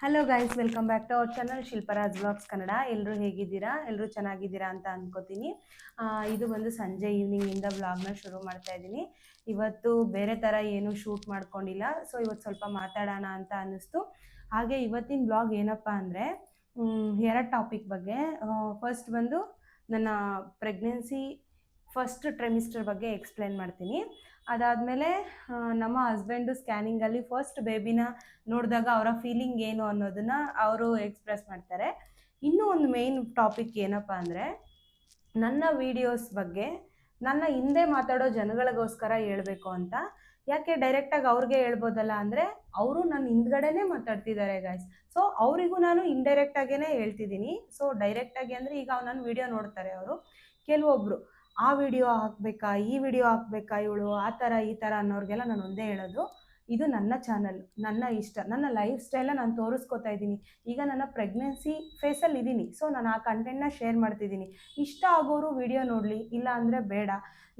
Hello guys, welcome back to our channel Shilparaj vlogs Kannada. ಎಲ್ಲರೂ ಹೇಗಿದ್ದೀರಾ? ಎಲ್ಲರೂ ಚೆನ್ನಾಗಿದ್ದೀರಾ ಅಂತ ಅಂದ್ಕೋತೀನಿ. ಇದು ಬಂದು ಸಂಜೆ ಈವ್ನಿಂಗಿಂದ ವ್ಲಾಗ್ನ ಶುರು ಮಾಡ್ತಾ ಇದ್ದೀನಿ. ಇವತ್ತು ಬೇರೆ ಥರ ಏನು ಶೂಟ್ ಮಾಡ್ಕೊಂಡಿಲ್ಲ, ಸೊ ಇವತ್ತು ಸ್ವಲ್ಪ ಮಾತಾಡೋಣ ಅಂತ ಅನ್ನಿಸ್ತು. ಹಾಗೆ ಇವತ್ತಿನ ವ್ಲಾಗ್ ಏನಪ್ಪ ಅಂದರೆ ಎರಡು ಟಾಪಿಕ್ ಬಗ್ಗೆ. ಫಸ್ಟ್ ಬಂದು ನನ್ನ ಪ್ರೆಗ್ನೆನ್ಸಿ ಫಸ್ಟ್ ಟ್ರೈಮಿಸ್ಟರ್ ಬಗ್ಗೆ ಎಕ್ಸ್ಪ್ಲೇನ್ ಮಾಡ್ತೀನಿ. ಅದಾದಮೇಲೆ ನಮ್ಮ ಹಸ್ಬೆಂಡು ಸ್ಕ್ಯಾನಿಂಗಲ್ಲಿ ಫಸ್ಟ್ ಬೇಬಿನ ನೋಡಿದಾಗ ಅವರ ಫೀಲಿಂಗ್ ಏನು ಅನ್ನೋದನ್ನು ಅವರು ಎಕ್ಸ್ಪ್ರೆಸ್ ಮಾಡ್ತಾರೆ. ಇನ್ನೂ ಒಂದು ಮೇಯ್ನ್ ಟಾಪಿಕ್ ಏನಪ್ಪ ಅಂದರೆ ನನ್ನ ವೀಡಿಯೋಸ್ ಬಗ್ಗೆ ನನ್ನ ಹಿಂದೆ ಮಾತಾಡೋ ಜನಗಳಿಗೋಸ್ಕರ ಹೇಳಬೇಕು ಅಂತ. ಯಾಕೆ ಡೈರೆಕ್ಟಾಗಿ ಅವ್ರಿಗೆ ಹೇಳ್ಬೋದಲ್ಲ ಅಂದರೆ ಅವರು ನನ್ನ ಹಿಂದ್ಗಡೆನೇ ಮಾತಾಡ್ತಿದ್ದಾರೆ ಗೈಸ್. ಸೊ ಅವರಿಗೂ ನಾನು ಇಂಡೈರೆಕ್ಟಾಗೇ ಹೇಳ್ತಿದ್ದೀನಿ. ಸೊ ಡೈರೆಕ್ಟಾಗಿ ಅಂದರೆ ಈಗ ನನ್ನ ವೀಡಿಯೋ ನೋಡ್ತಾರೆ ಅವರು, ಕೆಲವೊಬ್ಬರು ಆ ವಿಡಿಯೋ ಹಾಕಬೇಕಾ, ಈ ವಿಡಿಯೋ ಹಾಕಬೇಕಾ ಇವಳು, ಆ ಥರ ಈ ಥರ ಅನ್ನೋರಿಗೆಲ್ಲ ನಾನು ಒಂದೇ ಹೇಳೋದು, ಇದು ನನ್ನ ಚಾನಲ್, ನನ್ನ ಇಷ್ಟ, ನನ್ನ ಲೈಫ್ ಸ್ಟೈಲ ನಾನು ತೋರಿಸ್ಕೊತಾ ಇದ್ದೀನಿ. ಈಗ ನನ್ನ ಪ್ರೆಗ್ನೆನ್ಸಿ ಫೇಸಲ್ಲಿ ಇದ್ದೀನಿ, ಸೊ ನಾನು ಆ ಕಂಟೆಂಟ್ನ ಶೇರ್ ಮಾಡ್ತಿದ್ದೀನಿ. ಇಷ್ಟ ಆಗೋರು ವಿಡಿಯೋ ನೋಡಲಿ, ಇಲ್ಲ ಅಂದರೆ ಬೇಡ.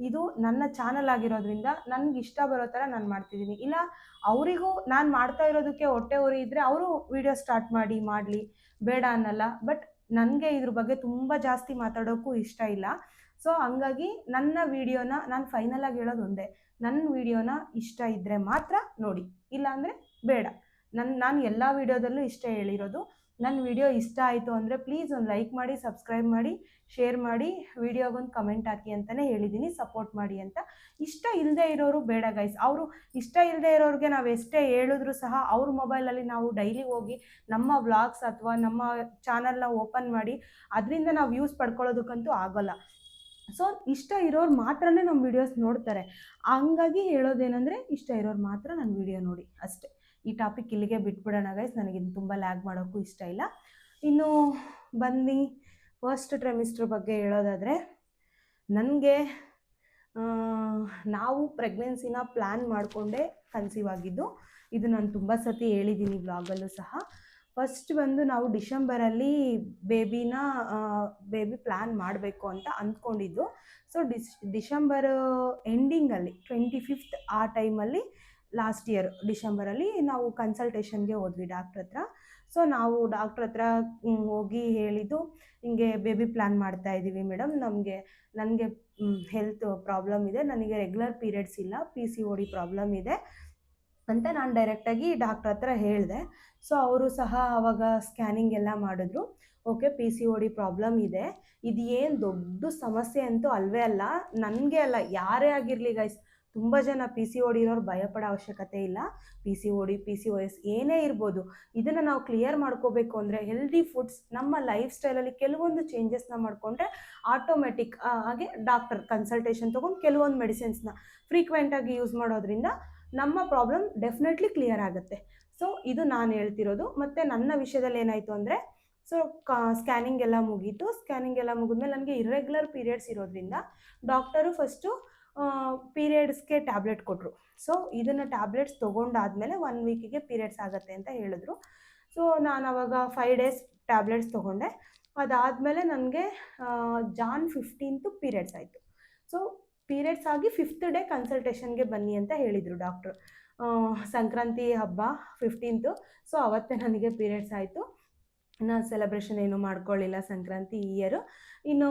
ಇದು ನನ್ನ ಚಾನಲ್ ಆಗಿರೋದ್ರಿಂದ ನನಗೆ ಇಷ್ಟ ಬರೋ ಥರ ನಾನು ಮಾಡ್ತಿದ್ದೀನಿ. ಇಲ್ಲ ಅವರಿಗೂ ನಾನು ಮಾಡ್ತಾ ಇರೋದಕ್ಕೆ ಹೊಟ್ಟೆ ಉರಿ ಇದ್ದರೆ ಅವರು ವಿಡಿಯೋ ಸ್ಟಾರ್ಟ್ ಮಾಡಲಿ, ಬೇಡ ಅನ್ನಲ್ಲ. ಬಟ್ ನನಗೆ ಇದ್ರ ಬಗ್ಗೆ ತುಂಬ ಜಾಸ್ತಿ ಮಾತಾಡೋಕ್ಕೂ ಇಷ್ಟ ಇಲ್ಲ. ಸೊ ಹಂಗಾಗಿ ನನ್ನ ವೀಡಿಯೋನ ನಾನು ಫೈನಲಾಗಿ ಹೇಳೋದು ಒಂದೇ, ನನ್ನ ವೀಡಿಯೋನ ಇಷ್ಟ ಇದ್ದರೆ ಮಾತ್ರ ನೋಡಿ, ಇಲ್ಲಾಂದರೆ ಬೇಡ. ನಾನು ಎಲ್ಲ ವೀಡಿಯೋದಲ್ಲೂ ಇಷ್ಟ ಹೇಳಿರೋದು, ನನ್ನ ವೀಡಿಯೋ ಇಷ್ಟ ಆಯಿತು ಅಂದರೆ ಪ್ಲೀಸ್ ಒಂದು ಲೈಕ್ ಮಾಡಿ, ಸಬ್ಸ್ಕ್ರೈಬ್ ಮಾಡಿ, ಶೇರ್ ಮಾಡಿ, ವೀಡಿಯೋಗೊಂದು ಕಮೆಂಟ್ ಹಾಕಿ ಅಂತಲೇ ಹೇಳಿದ್ದೀನಿ, ಸಪೋರ್ಟ್ ಮಾಡಿ ಅಂತ. ಇಷ್ಟ ಇಲ್ಲದೆ ಇರೋರು ಬೇಡ ಗೈಸ್. ಅವರು ಇಷ್ಟ ಇಲ್ಲದೆ ಇರೋರಿಗೆ ನಾವು ಎಷ್ಟೇ ಹೇಳಿದ್ರು ಸಹ ಅವ್ರ ಮೊಬೈಲಲ್ಲಿ ನಾವು ಡೈಲಿ ಹೋಗಿ ನಮ್ಮ ವ್ಲಾಗ್ಸ್ ಅಥವಾ ನಮ್ಮ ಚಾನಲ್ನ ಓಪನ್ ಮಾಡಿ ಅದರಿಂದ ನಾವು ವ್ಯೂಸ್ ಪಡ್ಕೊಳ್ಳೋದಕ್ಕಂತೂ ಆಗೋಲ್ಲ. ಸೊ ಇಷ್ಟ ಇರೋರು ಮಾತ್ರನೇ ನಮ್ಮ ವೀಡಿಯೋಸ್ ನೋಡ್ತಾರೆ. ಹಂಗಾಗಿ ಹೇಳೋದೇನೆಂದರೆ ಇಷ್ಟ ಇರೋರು ಮಾತ್ರ ನನ್ನ ವೀಡಿಯೋ ನೋಡಿ ಅಷ್ಟೇ. ಈ ಟಾಪಿಕ್ ಇಲ್ಲಿಗೆ ಬಿಟ್ಬಿಡೋಣ ಗೈಸ್, ನನಗಿದು ತುಂಬ ಲ್ಯಾಗ್ ಮಾಡೋಕ್ಕೂ ಇಷ್ಟ ಇಲ್ಲ. ಇನ್ನು ಬನ್ನಿ ಫಸ್ಟ್ ಟ್ರೈಮಿಸ್ಟರ್ ಬಗ್ಗೆ ಹೇಳೋದಾದರೆ, ನನಗೆ ನಾವು ಪ್ರೆಗ್ನೆನ್ಸಿನ ಪ್ಲ್ಯಾನ್ ಮಾಡಿಕೊಂಡೇ ಕನ್ಸೀವ್ ಆಗಿದ್ದು. ಇದು ನಾನು ತುಂಬ ಸತಿ ಹೇಳಿದ್ದೀನಿ ವ್ಲಾಗಲ್ಲೂ ಸಹ. ಫಸ್ಟ್ ಬಂದು ನಾವು ಡಿಸೆಂಬರಲ್ಲಿ ಬೇಬಿ ಪ್ಲ್ಯಾನ್ ಮಾಡಬೇಕು ಅಂತ ಅಂದ್ಕೊಂಡಿದ್ದು. ಸೊ ಡಿಸೆಂಬರ್ ಎಂಡಿಂಗಲ್ಲಿ 25th ಆ ಟೈಮಲ್ಲಿ ಲಾಸ್ಟ್ ಇಯರ್ ಡಿಸೆಂಬರಲ್ಲಿ ನಾವು ಕನ್ಸಲ್ಟೇಷನ್ಗೆ ಹೋದ್ವಿ ಡಾಕ್ಟ್ರ್ ಹತ್ರ. ಸೊ ನಾವು ಡಾಕ್ಟ್ರ್ ಹತ್ರ ಹೋಗಿ ಹೇಳಿದ್ದು, ಹಿಂಗೆ ಬೇಬಿ ಪ್ಲ್ಯಾನ್ ಮಾಡ್ತಾ ಇದ್ದೀವಿ ಮೇಡಮ್, ನನಗೆ ಹೆಲ್ತ್ ಪ್ರಾಬ್ಲಮ್ ಇದೆ, ನನಗೆ ರೆಗ್ಯುಲರ್ ಪೀರಿಯಡ್ಸ್ ಇಲ್ಲ, PCOD ಪ್ರಾಬ್ಲಮ್ ಇದೆ ಅಂತ ನಾನು ಡೈರೆಕ್ಟಾಗಿ ಡಾಕ್ಟ್ರ್ ಹತ್ರ ಹೇಳಿದೆ. ಸೊ ಅವರು ಸಹ ಆವಾಗ ಸ್ಕ್ಯಾನಿಂಗ್ ಎಲ್ಲ ಮಾಡಿದ್ರು. ಓಕೆ, PCOD ಪ್ರಾಬ್ಲಮ್ ಇದೆ, ಇದು ಏನು ದೊಡ್ಡ ಸಮಸ್ಯೆ ಅಂತೂ ಅಲ್ವೇ ಅಲ್ಲ, ನನಗೆ ಅಲ್ಲ, ಯಾರೇ ಆಗಿರಲಿ ಗೈಸ್. ತುಂಬ ಜನ PCOD ಇರೋರು ಭಯಪಡೋ ಅವಶ್ಯಕತೆ ಇಲ್ಲ. PCOD, PCOS ಏನೇ ಇರ್ಬೋದು, ಇದನ್ನು ನಾವು ಕ್ಲಿಯರ್ ಮಾಡ್ಕೋಬೇಕು ಅಂದರೆ ಹೆಲ್ದಿ ಫುಡ್ಸ್, ನಮ್ಮ ಲೈಫ್ ಸ್ಟೈಲಲ್ಲಿ ಕೆಲವೊಂದು ಚೇಂಜಸ್ನ ಮಾಡಿಕೊಂಡ್ರೆ ಆಟೋಮೆಟಿಕ್ ಹಾಗೆ ಡಾಕ್ಟರ್ ಕನ್ಸಲ್ಟೇಷನ್ ತೊಗೊಂಡು ಕೆಲವೊಂದು ಮೆಡಿಸಿನ್ಸ್ನ ಫ್ರೀಕ್ವೆಂಟಾಗಿ ಯೂಸ್ ಮಾಡೋದ್ರಿಂದ ನಮ್ಮ ಪ್ರಾಬ್ಲಮ್ ಡೆಫಿನೆಟ್ಲಿ ಕ್ಲಿಯರ್ ಆಗುತ್ತೆ. ಸೊ ಇದು ನಾನು ಹೇಳ್ತಿರೋದು. ಮತ್ತು ನನ್ನ ವಿಷಯದಲ್ಲಿ ಏನಾಯಿತು ಅಂದರೆ, ಸೊ ಸ್ಕ್ಯಾನಿಂಗ್ ಎಲ್ಲ ಮುಗೀತು. ಸ್ಕ್ಯಾನಿಂಗ್ ಎಲ್ಲ ಮುಗಿದ್ಮೇಲೆ ನನಗೆ ಇರ್ರೆಗ್ಯುಲರ್ ಪೀರಿಯಡ್ಸ್ ಇರೋದ್ರಿಂದ ಡಾಕ್ಟರು ಫಸ್ಟು ಪೀರಿಯಡ್ಸ್ಗೆ ಟ್ಯಾಬ್ಲೆಟ್ ಕೊಟ್ಟರು. ಸೊ ಇದನ್ನು ಟ್ಯಾಬ್ಲೆಟ್ಸ್ ತೊಗೊಂಡಾದಮೇಲೆ 1 ವೀಕಿಗೆ ಪೀರಿಯಡ್ಸ್ ಆಗುತ್ತೆ ಅಂತ ಹೇಳಿದ್ರು. ಸೊ ನಾನು ಅವಾಗ 5 ಡೇಸ್ ಟ್ಯಾಬ್ಲೆಟ್ಸ್ ತೊಗೊಂಡೆ. ಅದಾದಮೇಲೆ ನನಗೆ ಜಾನ್ 15th ಪೀರಿಯಡ್ಸ್ ಆಯಿತು. ಸೊ ಪೀರಿಯಡ್ಸ್ ಆಗಿ 5th ಡೇ ಕನ್ಸಲ್ಟೇಷನ್ಗೆ ಬನ್ನಿ ಅಂತ ಹೇಳಿದರು ಡಾಕ್ಟ್ರು. ಸಂಕ್ರಾಂತಿ ಹಬ್ಬ 15th. ಸೊ ಅವತ್ತೇ ನನಗೆ ಪೀರಿಯಡ್ಸ್ ಆಯಿತು. ನಾನು ಸೆಲೆಬ್ರೇಷನ್ ಏನೂ ಮಾಡ್ಕೊಳ್ಳಿಲ್ಲ ಸಂಕ್ರಾಂತಿ ಈ ಇಯರು. ಇನ್ನು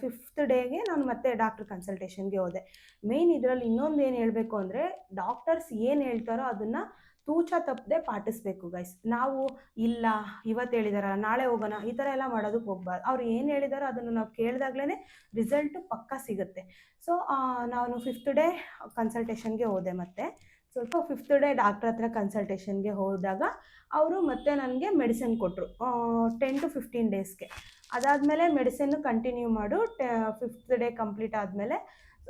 5th ಡೇಗೆ ನಾನು ಮತ್ತೆ ಡಾಕ್ಟ್ರ್ ಕನ್ಸಲ್ಟೇಷನ್ಗೆ ಹೋದೆ. ಮೇಯ್ನ್ ಇದರಲ್ಲಿ ಇನ್ನೊಂದು ಏನು ಹೇಳಬೇಕು ಅಂದರೆ, ಡಾಕ್ಟರ್ಸ್ ಏನು ಹೇಳ್ತಾರೋ ಅದನ್ನು ತೂಚ ತಪ್ಪದೆ ಪಾಟಿಸ್ಬೇಕು ಗೈಸ್. ನಾವು ಇಲ್ಲ ಇವತ್ತು ಹೇಳಿದಾರಲ್ಲ ನಾಳೆ ಹೋಗೋಣ ಈ ಥರ ಎಲ್ಲ ಮಾಡೋದಕ್ಕೆ ಹೋಗ್ಬಾರ್ದು. ಅವ್ರು ಏನು ಹೇಳಿದಾರೋ ಅದನ್ನು ನಾವು ಕೇಳಿದಾಗಲೇ ರಿಸಲ್ಟು ಪಕ್ಕಾ ಸಿಗುತ್ತೆ. ಸೊ ನಾನು 5th ಡೇ ಕನ್ಸಲ್ಟೇಷನ್ಗೆ ಹೋದೆ. ಮತ್ತು ಸ್ವಲ್ಪ 5th ಡೇ ಡಾಕ್ಟ್ರ್ ಹತ್ರ ಕನ್ಸಲ್ಟೇಷನ್ಗೆ ಹೋದಾಗ ಅವರು ಮತ್ತೆ ನನಗೆ ಮೆಡಿಸಿನ್ ಕೊಟ್ಟರು 10 to 15 ಡೇಸ್ಗೆ. ಅದಾದಮೇಲೆ ಮೆಡಿಸಿನ್ನು ಕಂಟಿನ್ಯೂ ಮಾಡು, 5th ಡೇ ಕಂಪ್ಲೀಟ್ ಆದಮೇಲೆ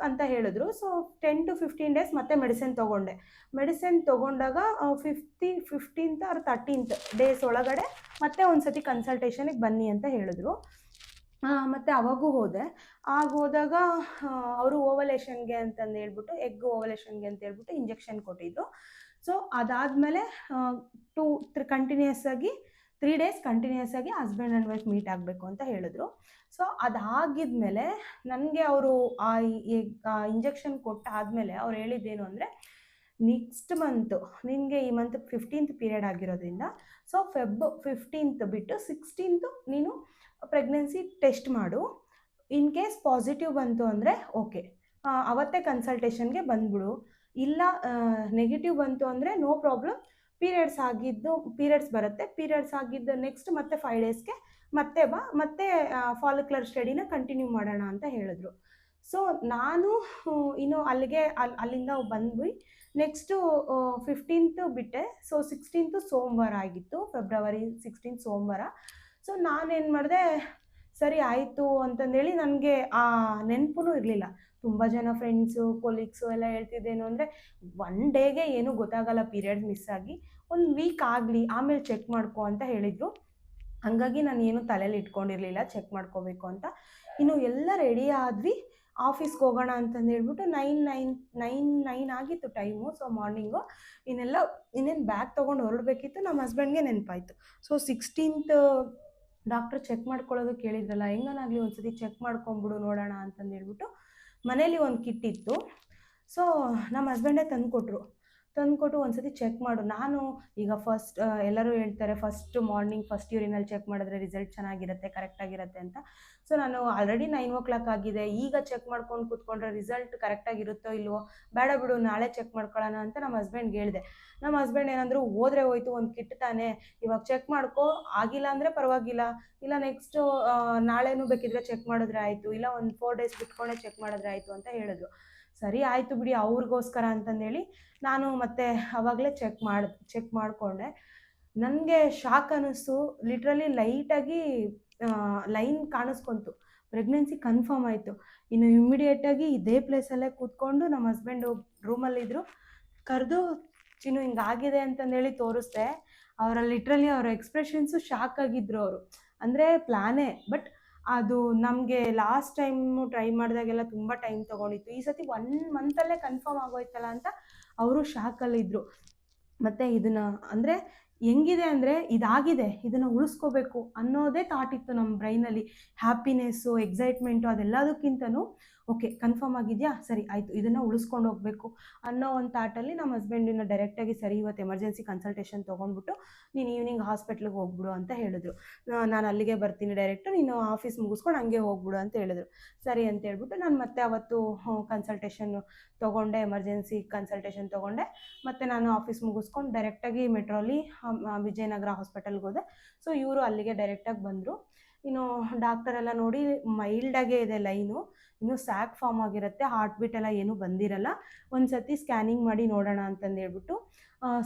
ಅಂತ ಹೇಳಿದ್ರು. ಸೊ 10 to 15 ಡೇಸ್ ಮತ್ತೆ ಮೆಡಿಸಿನ್ ತೊಗೊಂಡೆ. ಮೆಡಿಸಿನ್ ತೊಗೊಂಡಾಗ 15th or 13th ಡೇಸ್ ಒಳಗಡೆ ಮತ್ತೆ ಒಂದು ಸತಿ ಕನ್ಸಲ್ಟೇಷನಿಗೆ ಬನ್ನಿ ಅಂತ ಹೇಳಿದ್ರು. ಮತ್ತು ಅವಾಗೂ ಹೋದೆ. ಆಗ ಹೋದಾಗ ಅವರು ಓವಲೇಷನ್ಗೆ ಅಂತಂದು ಹೇಳ್ಬಿಟ್ಟು, ಎಗ್ ಓವಲೇಷನ್ಗೆ ಅಂತ ಹೇಳ್ಬಿಟ್ಟು ಇಂಜೆಕ್ಷನ್ ಕೊಟ್ಟಿದ್ರು. ಸೊ ಅದಾದಮೇಲೆ 3 ಡೇಸ್ ಕಂಟಿನ್ಯೂಸ್ ಆಗಿ ಹಸ್ಬೆಂಡ್ ಆ್ಯಂಡ್ ವೈಫ್ ಮೀಟ್ ಆಗಬೇಕು ಅಂತ ಹೇಳಿದ್ರು. ಸೊ ಅದಾಗಿದ್ಮೇಲೆ ನನಗೆ ಅವರು ಇಂಜೆಕ್ಷನ್ ಕೊಟ್ಟಾದಮೇಲೆ ಅವ್ರು ಹೇಳಿದ್ದೇನು ಅಂದರೆ, ನೆಕ್ಸ್ಟ್ ಮಂತು ನಿನಗೆ ಈ ಮಂತ್ 15th ಪೀರಿಯಡ್ ಆಗಿರೋದ್ರಿಂದ ಸೊ ಫೆಬ್ 15th ಬಿಟ್ಟು 16th ನೀನು ಪ್ರೆಗ್ನೆನ್ಸಿ ಟೆಸ್ಟ್ ಮಾಡು. ಇನ್ ಕೇಸ್ ಪಾಸಿಟಿವ್ ಬಂತು ಅಂದರೆ ಓಕೆ, ಅವತ್ತೇ ಕನ್ಸಲ್ಟೇಷನ್ಗೆ ಬಂದ್ಬಿಡು. ಇಲ್ಲ ನೆಗೆಟಿವ್ ಬಂತು ಅಂದರೆ ನೋ ಪ್ರಾಬ್ಲಮ್, ಪೀರಿಯಡ್ಸ್ ಬರುತ್ತೆ, ಪೀರಿಯಡ್ಸ್ ಆಗಿದ್ದು ನೆಕ್ಸ್ಟ್ ಮತ್ತೆ 5 ಡೇಸ್ಗೆ ಮತ್ತೆ ಬಾ, ಮತ್ತೆ ಫಾಲಿಕ್ಯುಲರ್ ಸ್ಟಡಿನ ಕಂಟಿನ್ಯೂ ಮಾಡೋಣ ಅಂತ ಹೇಳಿದ್ರು. ಸೊ ನಾನು ಇನ್ನು ಅಲ್ಲಿಂದ ಬಂದ್ವಿ. ನೆಕ್ಸ್ಟು 15th ಬಿಟ್ಟೆ. ಸೊ 16th ಸೋಮವಾರ ಆಗಿತ್ತು, ಫೆಬ್ರವರಿ 16 ಸೋಮವಾರ. ಸೊ ನಾನೇನು ಮಾಡಿದೆ, ಸರಿ ಆಯಿತು ಅಂತಂದೇಳಿ ನನಗೆ ಆ ನೆನಪು ಇರಲಿಲ್ಲ. ತುಂಬ ಜನ ಫ್ರೆಂಡ್ಸು ಕೊಲೀಗ್ಸು ಎಲ್ಲ ಹೇಳ್ತಿದ್ದೇನು ಅಂದರೆ 1 ಡೇಗೆ ಏನೂ ಗೊತ್ತಾಗಲ್ಲ ಪೀರಿಯಡ್ಸ್ ಮಿಸ್ ಆಗಿ, 1 ವೀಕ್ ಆಗಲಿ ಆಮೇಲೆ ಚೆಕ್ ಮಾಡ್ಕೊ ಅಂತ ಹೇಳಿದರು. ಹಾಗಾಗಿ ನಾನು ಏನು ತಲೆಯಲ್ಲಿ ಇಟ್ಕೊಂಡಿರಲಿಲ್ಲ ಚೆಕ್ ಮಾಡ್ಕೋಬೇಕು ಅಂತ. ಇನ್ನು ಎಲ್ಲ ರೆಡಿ ಆದ್ವಿ, ಆಫೀಸ್ಗೆ ಹೋಗೋಣ ಅಂತಂದು ಹೇಳ್ಬಿಟ್ಟು 9 ಆಗಿತ್ತು ಟೈಮು. ಸೊ ಮಾರ್ನಿಂಗು ಇನ್ನೇನು ಬ್ಯಾಗ್ ತೊಗೊಂಡು ಹೊರಡಬೇಕಿತ್ತು. ನಮ್ಮ ಹಸ್ಬೆಂಡ್ಗೆ ನೆನಪಾಯಿತು. ಸೊ 16th ಡಾಕ್ಟ್ರ್ ಚೆಕ್ ಮಾಡ್ಕೊಳ್ಳೋದು ಕೇಳಿದ್ರಲ್ಲ, ಹೆಂಗನಾಗಲಿ ಒಂದ್ಸತಿ ಚೆಕ್ ಮಾಡ್ಕೊಂಬಿಡು ನೋಡೋಣ ಅಂತಂದು ಹೇಳ್ಬಿಟ್ಟು ಮನೇಲಿ ಒಂದು ಕಿಟ್ ಇತ್ತು. ಸೊ ನಮ್ಮ ಹಸ್ಬೆಂಡೇ ತಂದುಕೊಟ್ರು ಒಂದ್ಸತಿ ಚೆಕ್ ಮಾಡು. ನಾನು ಈಗ ಫಸ್ಟ್ ಎಲ್ಲರೂ ಹೇಳ್ತಾರೆ ಫಸ್ಟ್ ಮಾರ್ನಿಂಗ್ ಫಸ್ಟ್ ಯೂರಿನಲ್ಲಿ ಚೆಕ್ ಮಾಡಿದ್ರೆ ರಿಸಲ್ಟ್ ಚೆನ್ನಾಗಿರುತ್ತೆ, ಕರೆಕ್ಟಾಗಿರುತ್ತೆ ಅಂತ. ಸೊ ನಾನು ಆಲ್ರೆಡಿ 9 o'clock ಆಗಿದೆ, ಈಗ ಚೆಕ್ ಮಾಡ್ಕೊಂಡು ಕೂತ್ಕೊಂಡ್ರೆ ರಿಸಲ್ಟ್ ಕರೆಕ್ಟಾಗಿರುತ್ತೋ ಇಲ್ವೋ, ಬೇಡ ಬಿಡು ನಾಳೆ ಚೆಕ್ ಮಾಡ್ಕೊಳ್ಳೋಣ ಅಂತ ನಮ್ಮ ಹಸ್ಬೆಂಡ್ಗೆ ಹೇಳಿದೆ. ನಮ್ಮ ಹಸ್ಬೆಂಡ್ ಏನಂದ್ರು, ಹೋದ್ರೆ ಹೋಯ್ತು, ಒಂದು ಕಿಟ್ ತಾನೆ, ಇವಾಗ ಚೆಕ್ ಮಾಡ್ಕೊ, ಆಗಿಲ್ಲ ಅಂದರೆ ಪರವಾಗಿಲ್ಲ, ಇಲ್ಲ ನೆಕ್ಸ್ಟು ನಾಳೆನೂ ಬೇಕಿದ್ರೆ ಚೆಕ್ ಮಾಡಿದ್ರೆ ಆಯಿತು, ಇಲ್ಲ ಒಂದು 4 days ಬಿಟ್ಕೊಂಡೆ ಚೆಕ್ ಮಾಡಿದ್ರೆ ಆಯಿತು ಅಂತ ಹೇಳಿದ್ರು. ಸರಿ ಆಯಿತು ಬಿಡಿ ಅವ್ರಿಗೋಸ್ಕರ ಅಂತಂದೇಳಿ ನಾನು ಮತ್ತೆ ಆವಾಗಲೇ ಚೆಕ್ ಮಾಡಿಕೊಂಡೆ. ನನಗೆ ಶಾಕ್ ಅನ್ನಿಸ್ತು. ಲಿಟ್ರಲಿ ಲೈಟಾಗಿ ಲೈನ್ ಕಾಣಿಸ್ಕೊಂತು, ಪ್ರೆಗ್ನೆನ್ಸಿ ಕನ್ಫರ್ಮ್ ಆಯಿತು. ಇನ್ನು ಇಮ್ಮಿಡಿಯೇಟಾಗಿ ಇದೇ ಪ್ಲೇಸಲ್ಲೇ ಕೂತ್ಕೊಂಡು ನಮ್ಮ ಹಸ್ಬೆಂಡು ರೂಮಲ್ಲಿದ್ದರು, ಕರೆದು ಚಿನ್ನು ಹಿಂಗಾಗಿದೆ ಅಂತಂದೇಳಿ ತೋರಿಸ್ದೆ. ಲಿಟ್ರಲಿ ಅವರ ಎಕ್ಸ್ಪ್ರೆಷನ್ಸು ಶಾಕ್ ಆಗಿದ್ರು ಅವರು. ಅಂದರೆ ಪ್ಲ್ಯಾನೇ, ಬಟ್ ಅದು ನಮಗೆ ಲಾಸ್ಟ್ ಟೈಮು ಟ್ರೈ ಮಾಡಿದಾಗೆಲ್ಲ ತುಂಬ ಟೈಮ್ ತೊಗೊಂಡಿತ್ತು. ಈ ಸತಿ 1 ಮಂತಲ್ಲೇ ಕನ್ಫರ್ಮ್ ಆಗೋಯ್ತಲ್ಲ ಅಂತ ಅವರು ಶಾಕಲ್ಲಿದ್ದರು. ಮತ್ತು ಇದನ್ನು ಅಂದರೆ ಹೆಂಗಿದೆ ಅಂದರೆ ಇದಾಗಿದೆ, ಇದನ್ನು ಉಳಿಸ್ಕೋಬೇಕು ಅನ್ನೋದೇ ಥಾಟ್ ಇತ್ತು ನಮ್ಮ ಬ್ರೈನಲ್ಲಿ. ಹ್ಯಾಪಿನೆಸ್ಸು, ಎಕ್ಸೈಟ್ಮೆಂಟು ಅದೆಲ್ಲದಕ್ಕಿಂತನೂ ಓಕೆ ಕನ್ಫರ್ಮ್ ಆಗಿದೆಯಾ, ಸರಿ ಆಯಿತು, ಇದನ್ನು ಉಳಿಸ್ಕೊಂಡು ಹೋಗಬೇಕು ಅನ್ನೋ ಒಂದು ಥಾಟಲ್ಲಿ ನಮ್ಮ ಹಸ್ಬೆಂಡಿನ ಡೈರೆಕ್ಟಾಗಿ ಸರಿ ಇವತ್ತು ಎಮರ್ಜೆನ್ಸಿ ಕನ್ಸಲ್ಟೇಷನ್ ತೊಗೊಂಡ್ಬಿಟ್ಟು ನೀನು ಈವ್ನಿಂಗ್ ಹಾಸ್ಪಿಟ್ಲಿಗೆ ಹೋಗ್ಬಿಡು ಅಂತ ಹೇಳಿದ್ರು. ನಾನು ಅಲ್ಲಿಗೆ ಬರ್ತೀನಿ ಡೈರೆಕ್ಟು, ನೀನು ಆಫೀಸ್ ಮುಗಿಸ್ಕೊಂಡು ಹಂಗೆ ಹೋಗ್ಬಿಡು ಅಂತ ಹೇಳಿದ್ರು. ಸರಿ ಅಂತ ಹೇಳ್ಬಿಟ್ಟು ನಾನು ಮತ್ತೆ ಅವತ್ತು ಕನ್ಸಲ್ಟೇಷನ್ನು ತೊಗೊಂಡೆ, ಎಮರ್ಜೆನ್ಸಿ ಕನ್ಸಲ್ಟೇಷನ್ ತೊಗೊಂಡೆ. ಮತ್ತು ನಾನು ಆಫೀಸ್ ಮುಗಿಸ್ಕೊಂಡು ಡೈರೆಕ್ಟಾಗಿ ಮೆಟ್ರೋಲಿ ವಿಜಯನಗರ ಹಾಸ್ಪಿಟಲ್ಗೆ ಹೋದೆ. ಸೊ ಇವರು ಅಲ್ಲಿಗೆ ಡೈರೆಕ್ಟಾಗಿ ಬಂದರು. ಇನ್ನು ಡಾಕ್ಟರೆಲ್ಲ ನೋಡಿ ಮೈಲ್ಡಾಗೇ ಇದೆ ಲೈನು, ಇನ್ನೂ ಸ್ಯಾಕ್ ಫಾರ್ಮ್ ಆಗಿರುತ್ತೆ, ಹಾರ್ಟ್ ಬೀಟ್ ಎಲ್ಲ ಏನೂ ಬಂದಿರಲ್ಲ, ಒಂದು ಸತಿ ಸ್ಕ್ಯಾನಿಂಗ್ ಮಾಡಿ ನೋಡೋಣ ಅಂತಂದು ಹೇಳ್ಬಿಟ್ಟು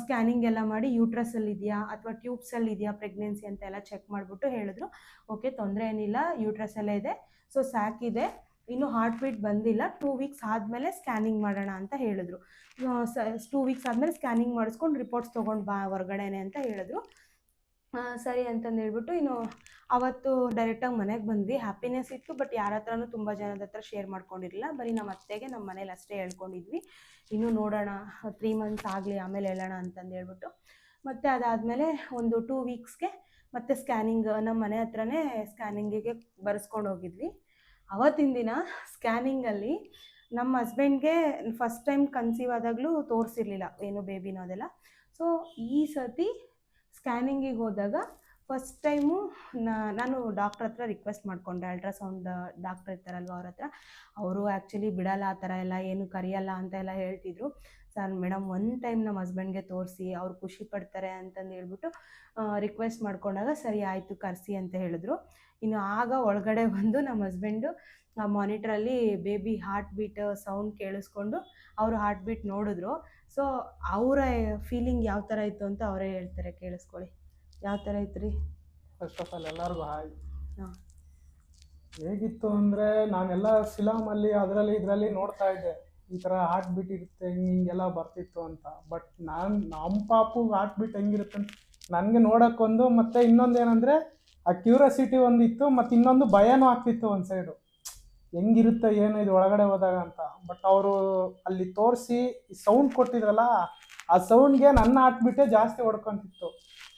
ಸ್ಕ್ಯಾನಿಂಗ್ ಎಲ್ಲ ಮಾಡಿ ಯೂಟ್ರಸಲ್ಲಿ ಇದೆಯಾ ಅಥವಾ ಟ್ಯೂಬ್ಸಲ್ಲಿ ಇದೆಯಾ ಪ್ರೆಗ್ನೆನ್ಸಿ ಅಂತ ಎಲ್ಲ ಚೆಕ್ ಮಾಡಿಬಿಟ್ಟು ಹೇಳಿದ್ರು. ಓಕೆ ತೊಂದರೆ ಏನಿಲ್ಲ, ಯೂಟ್ರಸಲ್ಲೇ ಇದೆ, ಸೊ ಸ್ಯಾಕ್ ಇದೆ, ಇನ್ನು ಹಾರ್ಟ್ ಬೀಟ್ ಬಂದಿಲ್ಲ, 2 weeks ಆದಮೇಲೆ ಸ್ಕ್ಯಾನಿಂಗ್ ಮಾಡೋಣ ಅಂತ ಹೇಳಿದ್ರು. 2 weeks ಆದಮೇಲೆ ಸ್ಕ್ಯಾನಿಂಗ್ ಮಾಡಿಸ್ಕೊಂಡು ರಿಪೋರ್ಟ್ಸ್ ತೊಗೊಂಡು ಬಾ ಹೊರಗಡೆನೆ ಅಂತ ಹೇಳಿದ್ರು. ಸರಿ ಅಂತಂದು ಹೇಳ್ಬಿಟ್ಟು ಇನ್ನು ಅವತ್ತು ಡೈರೆಕ್ಟಾಗಿ ಮನೆಗೆ ಬಂದ್ವಿ. ಹ್ಯಾಪಿನೆಸ್ ಇತ್ತು, ಬಟ್ ಯಾರ ಹತ್ರನೂ ತುಂಬ ಜನದ ಹತ್ರ ಶೇರ್ ಮಾಡ್ಕೊಂಡಿರಲಿಲ್ಲ, ಬರೀ ನಮ್ಮ ಅತ್ತೆಗೆ ನಮ್ಮ ಮನೇಲಿ ಅಷ್ಟೇ ಹೇಳ್ಕೊಂಡಿದ್ವಿ. ಇನ್ನೂ ನೋಡೋಣ 3 months ಆಗಲಿ ಆಮೇಲೆ ಹೇಳೋಣ ಅಂತಂದು ಹೇಳ್ಬಿಟ್ಟು. ಮತ್ತು ಅದಾದಮೇಲೆ ಒಂದು 2 weeksಗೆ ಮತ್ತೆ ಸ್ಕ್ಯಾನಿಂಗ್ ನಮ್ಮ ಮನೆ ಹತ್ರನೇ ಸ್ಕ್ಯಾನಿಂಗಿಗೆ ಬರೆಸ್ಕೊಂಡು ಹೋಗಿದ್ವಿ. ಅವತ್ತಿನ ದಿನ ಸ್ಕ್ಯಾನಿಂಗಲ್ಲಿ ನಮ್ಮ ಹಸ್ಬೆಂಡ್ಗೆ ಫಸ್ಟ್ ಟೈಮ್ ಕನ್ಸೀವ್ ಆದಾಗಲೂ ತೋರಿಸಿರ್ಲಿಲ್ಲ ಏನು ಬೇಬಿನೋ ಅದೆಲ್ಲ. ಸೊ ಈ ಸತಿ ಸ್ಕ್ಯಾನಿಂಗಿಗೆ ಹೋದಾಗ ಫಸ್ಟ್ ಟೈಮು ನಾನು ಡಾಕ್ಟ್ರ್ ಹತ್ರ ರಿಕ್ವೆಸ್ಟ್ ಮಾಡಿಕೊಂಡೆ, ಅಲ್ಟ್ರಾಸೌಂಡ್ ಡಾಕ್ಟ್ರ್ ಇರ್ತಾರಲ್ವ ಅವ್ರ ಹತ್ರ. ಅವರು ಆ್ಯಕ್ಚುಲಿ ಬಿಡಲ್ಲ, ಆ ಥರ ಎಲ್ಲ ಏನು ಕರೆಯಲ್ಲ ಅಂತ ಎಲ್ಲ ಹೇಳ್ತಿದ್ರು. ಸರ್ ಮೇಡಮ್ 1 time ನಮ್ಮ ಹಸ್ಬೆಂಡ್ಗೆ ತೋರಿಸಿ, ಅವ್ರು ಖುಷಿ ಪಡ್ತಾರೆ ಅಂತಂದು ಹೇಳ್ಬಿಟ್ಟು ರಿಕ್ವೆಸ್ಟ್ ಮಾಡ್ಕೊಂಡಾಗ ಸರಿ ಆಯಿತು ಕರೆಸಿ ಅಂತ ಹೇಳಿದ್ರು. ಇನ್ನು ಆಗ ಒಳಗಡೆ ಬಂದು ನಮ್ಮ ಹಸ್ಬೆಂಡು ಮಾನಿಟ್ರಲ್ಲಿ ಬೇಬಿ ಹಾರ್ಟ್ ಬೀಟ್ ಸೌಂಡ್ ಕೇಳಿಸ್ಕೊಂಡು ಅವರು ಹಾರ್ಟ್ ಬೀಟ್ ನೋಡಿದ್ರು. ಸೊ ಅವರ ಫೀಲಿಂಗ್ ಯಾವ ಥರ ಇತ್ತು ಅಂತ ಅವರೇ ಹೇಳ್ತಾರೆ, ಕೇಳಿಸ್ಕೊಳ್ಳಿ. ಯಾವ ಥರ ಇತ್ತು ರೀ? ಫಸ್ಟ್ ಆಫ್ ಆಲ್ ಎಲ್ಲರಿಗೂ ಹಾಯ್. ಹಾಂ, ಹೇಗಿತ್ತು ಅಂದರೆ ನಾನೆಲ್ಲ ಫಿಲಮಲ್ಲಿ ಅದರಲ್ಲಿ ಇದರಲ್ಲಿ ನೋಡ್ತಾ ಇದ್ದೆ, ಈ ಥರ ಹಾರ್ಟ್ ಬೀಟ್ ಇರುತ್ತೆ ಹಿಂಗೆಲ್ಲ ಬರ್ತಿತ್ತು ಅಂತ. ಬಟ್ ನಮ್ಮ ಪಾಪು ಹಾರ್ಟ್ ಬೀಟ್ ಹೆಂಗಿರುತ್ತೆ ಅಂತ ನನಗೆ ನೋಡೋಕ್ಕೊಂದು, ಮತ್ತು ಇನ್ನೊಂದು ಏನಂದರೆ ಆ ಕ್ಯೂರಿಯಾಸಿಟಿ ಒಂದಿತ್ತು, ಮತ್ತು ಇನ್ನೊಂದು ಭಯನೂ ಆಗ್ತಿತ್ತು ಒಂದು ಸೈಡು, ಹೆಂಗಿರುತ್ತೆ ಏನು ಇದು ಒಳಗಡೆ ಹೋದಾಗ ಅಂತ. ಬಟ್ ಅವರು ಅಲ್ಲಿ ತೋರಿಸಿ ಸೌಂಡ್ ಕೊಟ್ಟಿದ್ರಲ್ಲ, ಆ ಸೌಂಡ್ಗೆ ನನ್ನ ಹಾರ್ಟ್ ಬೀಟೇ ಜಾಸ್ತಿ ಹೊಡ್ಕೊತಿತ್ತು.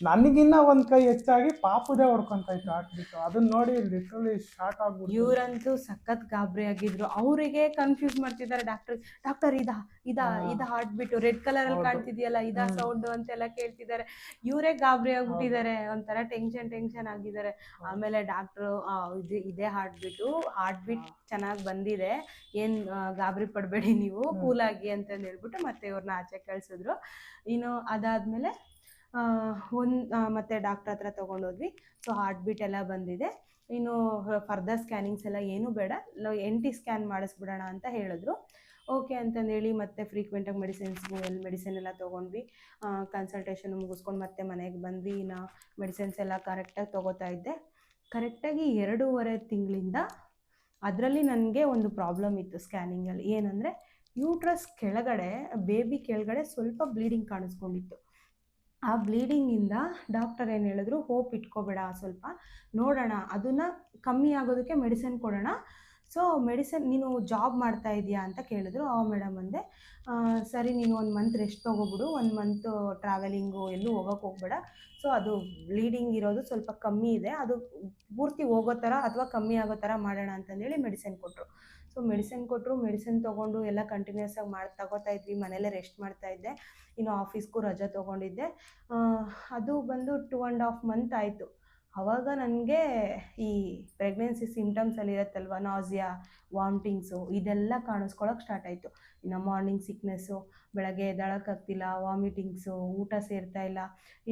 ನನಗಿನ್ನ ಒಂದು ಕೈ ಹೆಚ್ಚಾಗಿ ಪಾಪುದೇ ಹೊಡ್ಕೊಂತ ಇತ್ತು ಹಾರ್ಟ್ ಬೀಟು. ಅದನ್ನ ನೋಡಿ ಲಿಟ್ರಲಿ ಶಾಕ್ ಆಗ್ಬಿಡ್ತು. ಇವರಂತೂ ಸಖತ್ ಗಾಬರಿ ಆಗಿದ್ರು. ಅವರಿಗೆ ಕನ್ಫ್ಯೂಸ್ ಮಾಡ್ತಿದ್ದಾರೆ ಡಾಕ್ಟರ್ ಇದಾ ಹಾರ್ಟ್ ಬಿಟ್ಟು ರೆಡ್ ಕಲರ್ ಅಲ್ಲಿ ಹೌದು. ಕಾಣ್ತಿದ್ಯಲ್ಲ ಇದಾ ಸೌಂಡ್ ಅಂತೆಲ್ಲ ಕೇಳ್ತಿದ್ದಾರೆ. ಇವರೇ ಗಾಬರಿ ಆಗ್ಬಿಟ್ಟಿದ್ದಾರೆ, ಒಂಥರ ಟೆನ್ಷನ್ ಆಗಿದ್ದಾರೆ. ಆಮೇಲೆ ಡಾಕ್ಟ್ರು ಇದೇ ಹಾರ್ಟ್ ಬೀಟ್ ಚೆನ್ನಾಗಿ ಬಂದಿದೆ, ಏನ್ ಗಾಬರಿ ಪಡಬೇಡಿ ನೀವು, ಕೂಲ್ ಆಗಿ ಅಂತಂದು ಹೇಳ್ಬಿಟ್ಟು ಮತ್ತೆ ಇವ್ರನ್ನ ಆಚೆ ಕಳ್ಸಿದ್ರು. ಇನ್ನು ಅದಾದ್ಮೇಲೆ ಮತ್ತೆ ಡಾಕ್ಟರ್ ಹತ್ರ ತಗೊಂಡೋದ್ವಿ. ಸೊ ಹಾರ್ಟ್ ಬೀಟ್ ಎಲ್ಲ ಬಂದಿದೆ, ಇನ್ನು ಫರ್ದರ್ ಸ್ಕ್ಯಾನಿಂಗ್ಸ್ ಎಲ್ಲ ಏನೂ ಬೇಡ, NT ಸ್ಕ್ಯಾನ್ ಮಾಡಿಸ್ಬಿಡೋಣ ಅಂತ ಹೇಳಿದ್ರು. ಓಕೆ ಅಂತಂದೇಳಿ ಮತ್ತೆ ಫ್ರೀಕ್ವೆಂಟಾಗಿ ಮೆಡಿಸಿನ್ ಎಲ್ಲ ತೊಗೊಂಡ್ವಿ. ಕನ್ಸಲ್ಟೇಷನ್ ಮುಗಿಸ್ಕೊಂಡು ಮತ್ತೆ ಮನೆಗೆ ಬಂದ್ವಿ. ಇನ್ನು ಮೆಡಿಸಿನ್ಸ್ ಎಲ್ಲ ಕರೆಕ್ಟಾಗಿ ತೊಗೋತಾ ಇದ್ದೆ. ಕರೆಕ್ಟಾಗಿ 2.5 ತಿಂಗಳಿಂದ ಅದರಲ್ಲಿ ನನಗೆ ಒಂದು ಪ್ರಾಬ್ಲಮ್ ಇತ್ತು ಸ್ಕ್ಯಾನಿಂಗಲ್ಲಿ. ಏನಂದರೆ ಯೂಟ್ರಸ್ ಕೆಳಗಡೆ, ಬೇಬಿ ಕೆಳಗಡೆ ಸ್ವಲ್ಪ ಬ್ಲೀಡಿಂಗ್ ಕಾಣಿಸ್ಕೊಂಡಿತ್ತು. ಆ ಬ್ಲೀಡಿಂಗಿಂದ ಡಾಕ್ಟರ್ ಏನು ಹೇಳಿದ್ರು, ಹೋಪ್ ಇಟ್ಕೋಬೇಡ, ಸ್ವಲ್ಪ ನೋಡೋಣ, ಅದನ್ನು ಕಮ್ಮಿ ಆಗೋದಕ್ಕೆ ಮೆಡಿಸಿನ್ ಕೊಡೋಣ. ಸೊ ಮೆಡಿಸಿನ್, ನೀನು ಜಾಬ್ ಮಾಡ್ತಾ ಇದೆಯಾ ಅಂತ ಕೇಳಿದ್ರು. ಮೇಡಮ್ ಅಂದೆ. ಸರಿ, ನೀನು 1 ಮಂತ್ ರೆಸ್ಟ್ ತೊಗೊಬಿಡು, 1 ಮಂತು ಟ್ರಾವೆಲಿಂಗು ಎಲ್ಲೂ ಹೋಗೋಕ್ಕೆ ಹೋಗಬೇಡ. ಸೊ ಅದು ಬ್ಲೀಡಿಂಗ್ ಇರೋದು ಸ್ವಲ್ಪ ಕಮ್ಮಿ ಇದೆ, ಅದು ಪೂರ್ತಿ ಹೋಗೋ ಥರ ಅಥವಾ ಕಮ್ಮಿ ಆಗೋ ಥರ ಮಾಡೋಣ ಅಂತಂದೇಳಿ ಮೆಡಿಸಿನ್ ಕೊಟ್ಟರು. ಸೊ ಮೆಡಿಸಿನ್ ತೊಗೊಂಡು ಎಲ್ಲ ಕಂಟಿನ್ಯೂಸ್ ಆಗಿ ತಗೋತಾ ಇದ್ವಿ. ಮನೇಲೇ ರೆಸ್ಟ್ ಮಾಡ್ತಾಯಿದ್ದೆ. ಇನ್ನು ಆಫೀಸ್ಗೂ ರಜೆ ತೊಗೊಂಡಿದ್ದೆ. ಅದು ಬಂದು 2.5 ಮಂತ್ ಆಯಿತು. ಆವಾಗ ನನಗೆ ಈ ಪ್ರೆಗ್ನೆನ್ಸಿ ಸಿಮ್ಟಮ್ಸಲ್ಲಿ ಇರುತ್ತಲ್ವ, ನಾಸಿಯಾ, ವಾಮಿಟಿಂಗ್ಸು ಇದೆಲ್ಲ ಕಾಣಿಸ್ಕೊಳಕ್ಕೆ ಸ್ಟಾರ್ಟ್ ಆಯಿತು. ಇನ್ನು ಮಾರ್ನಿಂಗ್ ಸಿಕ್ನೆಸ್ಸು, ಬೆಳಗ್ಗೆ ಎದ್ದೇಳೋಕ್ಕಾಗ್ತಿಲ್ಲ, ವಾಮಿಟಿಂಗ್ಸು, ಊಟ ಸೇರ್ತಾ ಇಲ್ಲ,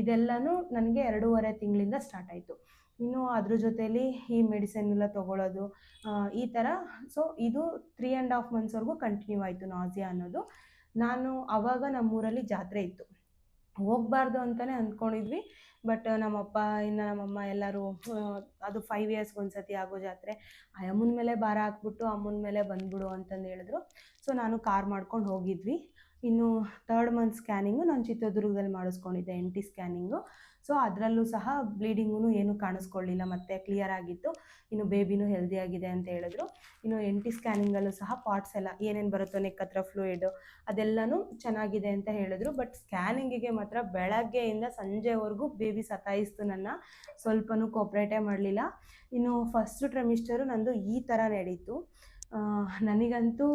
ಇದೆಲ್ಲನೂ ನನಗೆ 2.5 ತಿಂಗಳಿಂದ ಸ್ಟಾರ್ಟ್ ಆಯಿತು. ಇನ್ನು ಅದ್ರ ಜೊತೇಲಿ ಈ ಮೆಡಿಸಿನ್ ಎಲ್ಲ ತೊಗೊಳ್ಳೋದು, ಈ ಥರ. ಸೊ ಇದು 3.5 ಮಂತ್ಸ್ವರೆಗೂ ಕಂಟಿನ್ಯೂ ಆಯಿತು ನಾಸಿಯಾ ಅನ್ನೋದು. ನಾನು ಆವಾಗ ನಮ್ಮೂರಲ್ಲಿ ಜಾತ್ರೆ ಇತ್ತು, ಹೋಗಬಾರ್ದು ಅಂತಲೇ ಅಂದ್ಕೊಂಡಿದ್ವಿ. ಬಟ್ ನಮ್ಮಪ್ಪ ಇನ್ನು ನಮ್ಮಮ್ಮ ಎಲ್ಲರೂ, ಅದು 5 ಇಯರ್ಸ್ಗೆ ಒಂದ್ಸತಿ ಆಗೋ ಜಾತ್ರೆ, ಅಮ್ಮನ ಮೇಲೆ ಭಾರ ಹಾಕ್ಬಿಟ್ಟು ಅಮ್ಮನ ಮೇಲೆ ಬಂದ್ಬಿಡು ಅಂತಂದು ಹೇಳಿದ್ರು. ಸೊ ನಾನು ಕಾರ್ ಮಾಡ್ಕೊಂಡು ಹೋಗಿದ್ವಿ. ಇನ್ನು 3rd ಮಂತ್ ಸ್ಕ್ಯಾನಿಂಗು ನಾನು ಚಿತ್ರದುರ್ಗದಲ್ಲಿ ಮಾಡಿಸ್ಕೊಂಡಿದ್ದೆ, NT ಸ್ಕ್ಯಾನಿಂಗು. ಸೊ ಅದರಲ್ಲೂ ಸಹ ಬ್ಲೀಡಿಂಗೂ ಏನೂ ಕಾಣಿಸ್ಕೊಳ್ಳಿಲ್ಲ, ಮತ್ತೆ ಕ್ಲಿಯರ್ ಆಗಿತ್ತು. ಇನ್ನು ಬೇಬಿನೂ ಹೆಲ್ದಿ ಆಗಿದೆ ಅಂತ ಹೇಳಿದ್ರು. ಇನ್ನು NT ಸ್ಕ್ಯಾನಿಂಗಲ್ಲೂ ಸಹ ಪಾರ್ಟ್ಸ್ ಎಲ್ಲ ಏನೇನು ಬರುತ್ತೋ, ನೆಕ್ ಹತ್ರ ಫ್ಲೂಯಿಡು ಅದೆಲ್ಲನೂ ಚೆನ್ನಾಗಿದೆ ಅಂತ ಹೇಳಿದ್ರು. ಬಟ್ ಸ್ಕ್ಯಾನಿಂಗಿಗೆ ಮಾತ್ರ ಬೆಳಗ್ಗೆಯಿಂದ ಸಂಜೆವರೆಗೂ ಬೇಬಿ ಸತಾಯಿಸ್ತು ನನ್ನ, ಸ್ವಲ್ಪನೂ ಕೋಪ್ರೇಟೇ ಮಾಡಲಿಲ್ಲ. ಇನ್ನು ಫಸ್ಟ್ ಟ್ರೈಮಿಸ್ಟರು ನಂದು ಈ ಥರ ನಡೀತು. ನನಗಂತೂ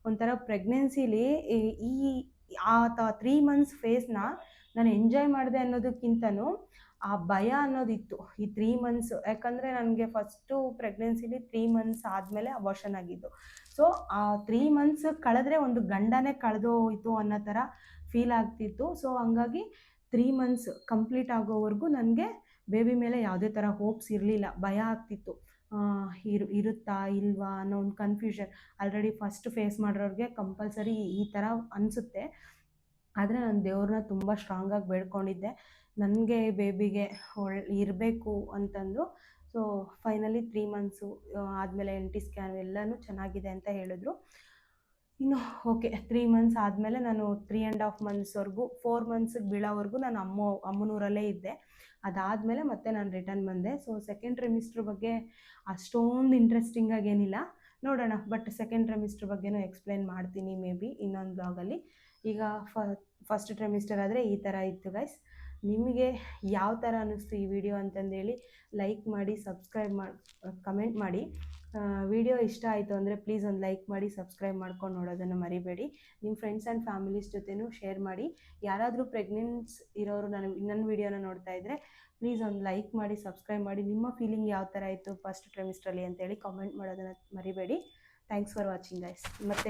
ಒಂಥರ ಪ್ರೆಗ್ನೆನ್ಸಿಲಿ ಈ 3 ಮಂತ್ಸ್ ಫೇಸ್ನ ನಾನು ಎಂಜಾಯ್ ಮಾಡಿದೆ ಅನ್ನೋದಕ್ಕಿಂತನೂ ಆ ಭಯ ಅನ್ನೋದಿತ್ತು ಈ 3 ಮಂತ್ಸ್. ಯಾಕಂದರೆ ನನಗೆ ಫಸ್ಟು ಪ್ರೆಗ್ನೆನ್ಸಿಲಿ 3 ಮಂತ್ಸ್ ಆದಮೇಲೆ ಅಬಾರ್ಷನ್ ಆಗಿದ್ದು. ಸೊ ಆ 3 ಮಂತ್ಸ್ ಕಳೆದ್ರೆ ಒಂದು ಗಂಡನೇ ಕಳೆದೋಯ್ತು ಅನ್ನೋ ಥರ ಫೀಲ್ ಆಗ್ತಿತ್ತು. ಸೊ ಹಂಗಾಗಿ 3 ಮಂತ್ಸ್ ಕಂಪ್ಲೀಟ್ ಆಗೋವರೆಗೂ ನನಗೆ ಬೇಬಿ ಮೇಲೆ ಯಾವುದೇ ಥರ ಹೋಪ್ಸ್ ಇರಲಿಲ್ಲ, ಭಯ ಆಗ್ತಿತ್ತು. ಇರುತ್ತಾ ಇಲ್ವಾ ಅನ್ನೋ ಒಂದು ಕನ್ಫ್ಯೂಷನ್. ಆಲ್ರೆಡಿ ಫಸ್ಟ್ ಫೇಸ್ ಮಾಡಿರೋರಿಗೆ ಕಂಪಲ್ಸರಿ ಈ ಥರ ಅನಿಸುತ್ತೆ. ಆದರೆ ನಾನು ದೇವ್ರನ್ನ ತುಂಬ ಸ್ಟ್ರಾಂಗಾಗಿ ಬೇಡ್ಕೊಂಡಿದ್ದೆ, ನನಗೆ ಬೇಬಿಗೆ ಇರಬೇಕು ಅಂತಂದು. ಸೊ ಫೈನಲಿ 3 ಮಂತ್ಸು ಆದಮೇಲೆ NT ಸ್ಕ್ಯಾನ್ ಎಲ್ಲನೂ ಚೆನ್ನಾಗಿದೆ ಅಂತ ಹೇಳಿದ್ರು. ಇನ್ನು ಓಕೆ, 3 ಮಂತ್ಸ್ ಆದಮೇಲೆ ನಾನು 3.5 ಮಂತ್ಸ್ವರೆಗೂ 4 ಮಂತ್ಸಿಗೆ ಬೀಳೋವರೆಗೂ ನಾನು ಅಮ್ಮನೂರಲ್ಲೇ ಇದ್ದೆ. ಅದಾದಮೇಲೆ ಮತ್ತೆ ನಾನು ರಿಟರ್ನ್ ಬಂದೆ. ಸೊ ಸೆಕೆಂಡ್ ಟ್ರೈಮಿಸ್ಟ್ರ್ ಬಗ್ಗೆ ಅಷ್ಟೊಂದು ಇಂಟ್ರೆಸ್ಟಿಂಗಾಗಿ ಏನಿಲ್ಲ, ನೋಡೋಣ. ಬಟ್ ಸೆಕೆಂಡ್ ಟ್ರೈಮಿಸ್ಟ್ರ್ ಬಗ್ಗೆನೂ ಎಕ್ಸ್ಪ್ಲೈನ್ ಮಾಡ್ತೀನಿ ಮೇ ಬಿ ಇನ್ನೊಂದು ಬ್ಲಾಗಲ್ಲಿ. ಈಗ ಫಸ್ಟ್ ಟ್ರೈಮಿಸ್ಟರ್ ಆದರೆ ಈ ಥರ ಇತ್ತು ಗೈಸ್. ನಿಮಗೆ ಯಾವ ಥರ ಅನ್ನಿಸ್ತು ಈ ವಿಡಿಯೋ ಅಂತಂದೇಳಿ ಲೈಕ್ ಮಾಡಿ, ಸಬ್ಸ್ಕ್ರೈಬ್ ಮಾಡಿ, ಕಮೆಂಟ್ ಮಾಡಿ. ವಿಡಿಯೋ ಇಷ್ಟ ಆಯಿತು ಅಂದರೆ ಪ್ಲೀಸ್ ಒಂದು ಲೈಕ್ ಮಾಡಿ, ಸಬ್ಸ್ಕ್ರೈಬ್ ಮಾಡ್ಕೊಂಡು ನೋಡೋದನ್ನು ಮರಿಬೇಡಿ. ನಿಮ್ಮ ಫ್ರೆಂಡ್ಸ್ ಆ್ಯಂಡ್ ಫ್ಯಾಮಿಲೀಸ್ ಜೊತೆನೂ ಶೇರ್ ಮಾಡಿ. ಯಾರಾದರೂ ಪ್ರೆಗ್ನೆನ್ಸ್ ಇರೋರು ನನ್ನ ವಿಡಿಯೋನ ನೋಡ್ತಾ ಇದ್ದರೆ ಪ್ಲೀಸ್ ಒಂದು ಲೈಕ್ ಮಾಡಿ, ಸಬ್ಸ್ಕ್ರೈಬ್ ಮಾಡಿ. ನಿಮ್ಮ ಫೀಲಿಂಗ್ ಯಾವ ಥರ ಇತ್ತು ಫಸ್ಟ್ ಟ್ರೈಮಿಸ್ಟ್ರಲ್ಲಿ ಅಂತೇಳಿ ಕಾಮೆಂಟ್ ಮಾಡೋದನ್ನು ಮರಿಬೇಡಿ. Thanks for watching guys. ಮತ್ತೆ